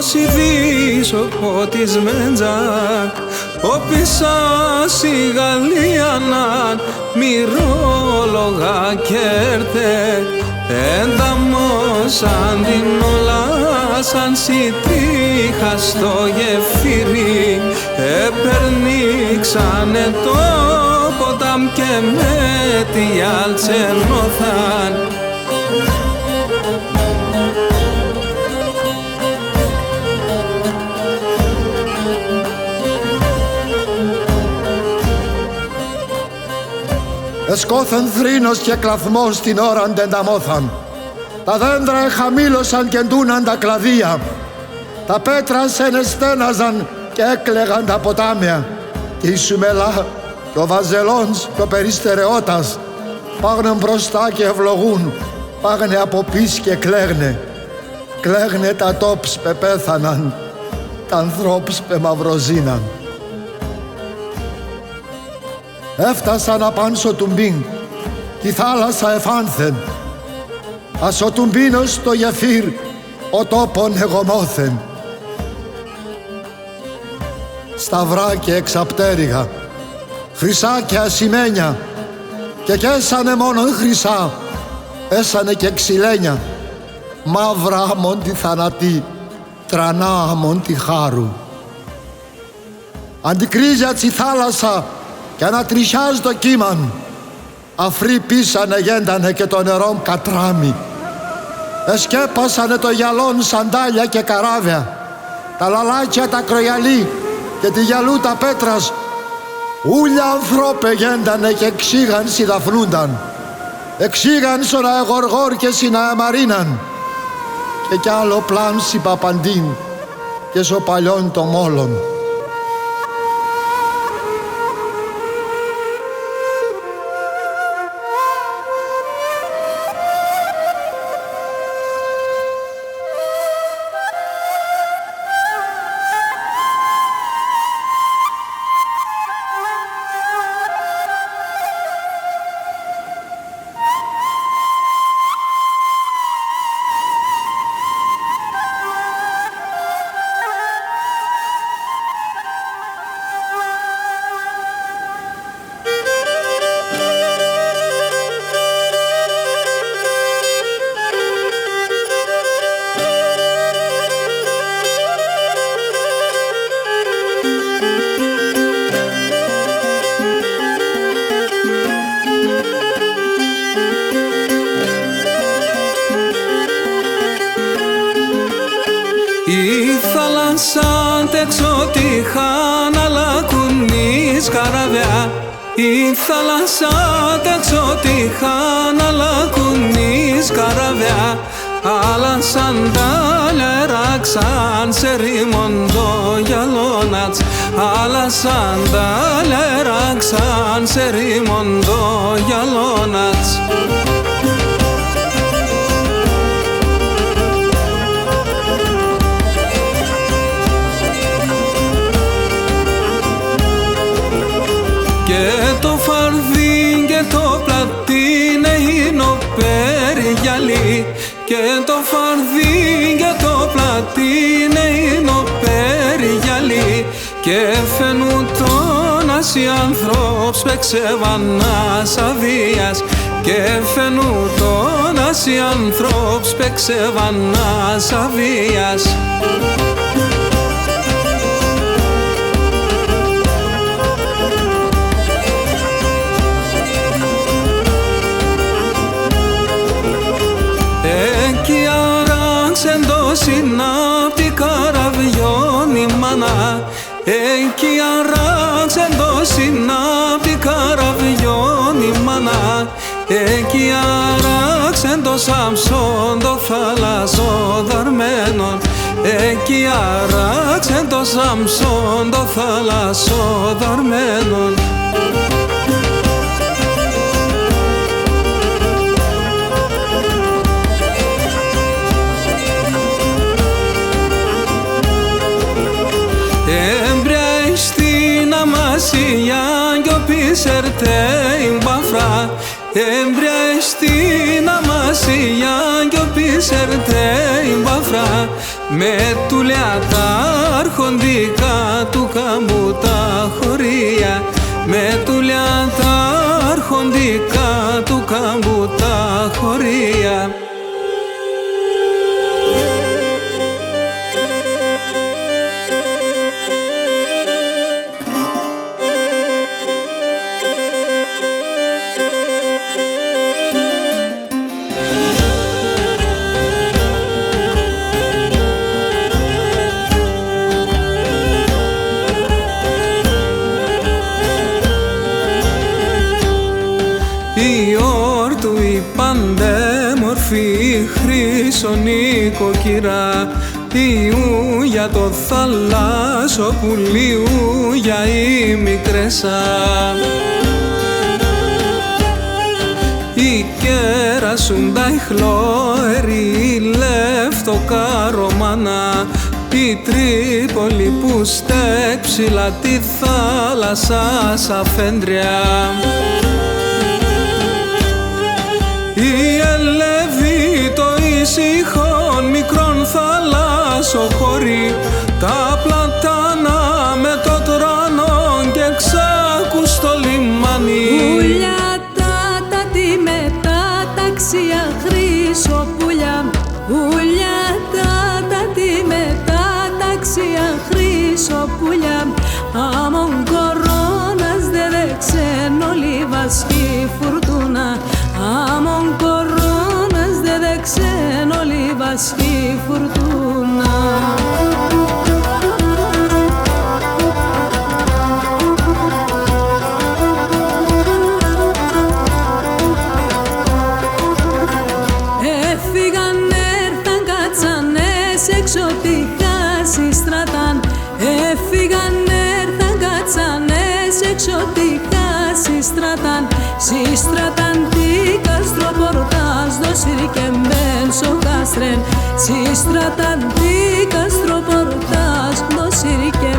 σιδής ο πότης μέντζα, ο πισάς η Γαλλίαναν, μυρόλογα κέρτε, ένταμος αν την όλα, σαν σιτρίχα στο γεφύρι, επερνίξανε το ποτάμ και με τη αλτσενόθαν. Εσκόθεν θρήνος και κλαθμός την ώραν τενταμόθαν. Τα δέντρα εχαμήλωσαν και ντούναν τα κλαδία. Τα πέτρα σενεστέναζαν και έκλαιγαν τα ποτάμια. Και η Σουμελά και ο Βαζελόνς και ο Περιστερεώτας πάγνε μπροστά και ευλογούν, πάγνε από πίσω και κλαίγνε. Κλαίγνε τα τόψ πε πέθαναν, τα ανθρώπς πε μαυροζίναν. Έφτασαν απάν σωτουμπίν, τη θάλασσα εφάνθεν. Ασωτουμπίνος το γεφύρ, ο τόπον εγωμόθεν. Σταυρά και εξαπτέρυγα, χρυσά και ασημένια, και καίσανε μόνον χρυσά, έσανε και ξυλένια. Μαύρα άμον τη θανατή, τρανά άμον τη χάρου. Αντικρίζια τσι θάλασσα και ανατριχιάζει το κύμαν. Αφροί πίσανε γέντανε και το νερό κατράμι. Εσκέπασανε το γυαλόν σαντάλια και καράβια, τα λαλάκια τα κρογιαλί και τη γυαλού τα πέτρας. Ούλια ανθρώπε γέντανε και εξήγαν συδαφνούνταν. Εξήγαν στον αεγοργόρ και συναεμαρίναν. Και κι άλλο πλάμψη παπαντίν και σο παλιόν το μόλον. Η θάλασσα τεξωτήχαν αλλά κουνείς καραβιά. Η θάλασσα τεξωτήχαν αλλά κουνείς καραβιά. Αλλά σαντάλια εράξαν σε ρήμοντο γυαλόνατς. Αλλά σαντάλια εράξαν σε ρήμοντο γυαλόνατς. Και το φαρδί και το πλατίνε είναι ο περιγυαλί. Και το φαρδί και το πλατίνε είναι ο περιγυαλί. Και φαινούν τον ασι ανθρώπς πεξεβανάς αδείας. Και φαινούν τον ασι ανθρώπς πεξεβανάς αδείας. Εκεί αράξεν το συνάπτη καραβιόν η μάνα. Εκεί αράξεν το συνάπτη καραβιόν η μάνα. Εκεί αράξεν το Σαμψόν το θαλασσόδαρμένον. Εκεί αράξεν το Σαμψόν το θαλασσόδαρμένον. Έμπρια στην αμασία κι ο πισερτέ η μπαφρά. Έμπρια στην αμασία κι ο πισερτέ η μπαφρά. με τουλιά τα αρχοντικά του καμπού τα χωρία, με τουλιά τα αρχοντικά του καμπού τα χωρία. Η όρτου η παντέμορφη χρυσον οικοκυρά, Ιού για το θαλάσσο πουλίου για η μικρέσα. Η κέρασουντα η χλώερη η λευτοκαρομάνα, η Τρίπολη που στέψιλα τη θάλασσα σαν φέντρια. Η Ελεύη το ησυχόν μικρόν θαλάσσο χωρί, τα πλατάνα με το τρανό και ξάκουστο λιμάνι. Ουλιάτα τη μετάταξια χρυσοπούλια, ουλιάτα τη μετάταξια χρυσοπούλια, άμον κορώνας δε δεξεν ολίβασκη φουρτούνα, άμον κορώνας δε δεξεν ολίβασκη φουρτούνα. Έφυγαν, έρθαν, κάτσανες εξωτικά συστρατάν. Έφυγαν, έρθαν, κάτσανες εξωτικά συστρατάν. Συστρατάν τι καστροπορτάς δώσιρ και μπένσο κάστρεν. Συστρατάν τι καστροπορτάς δώσιρ και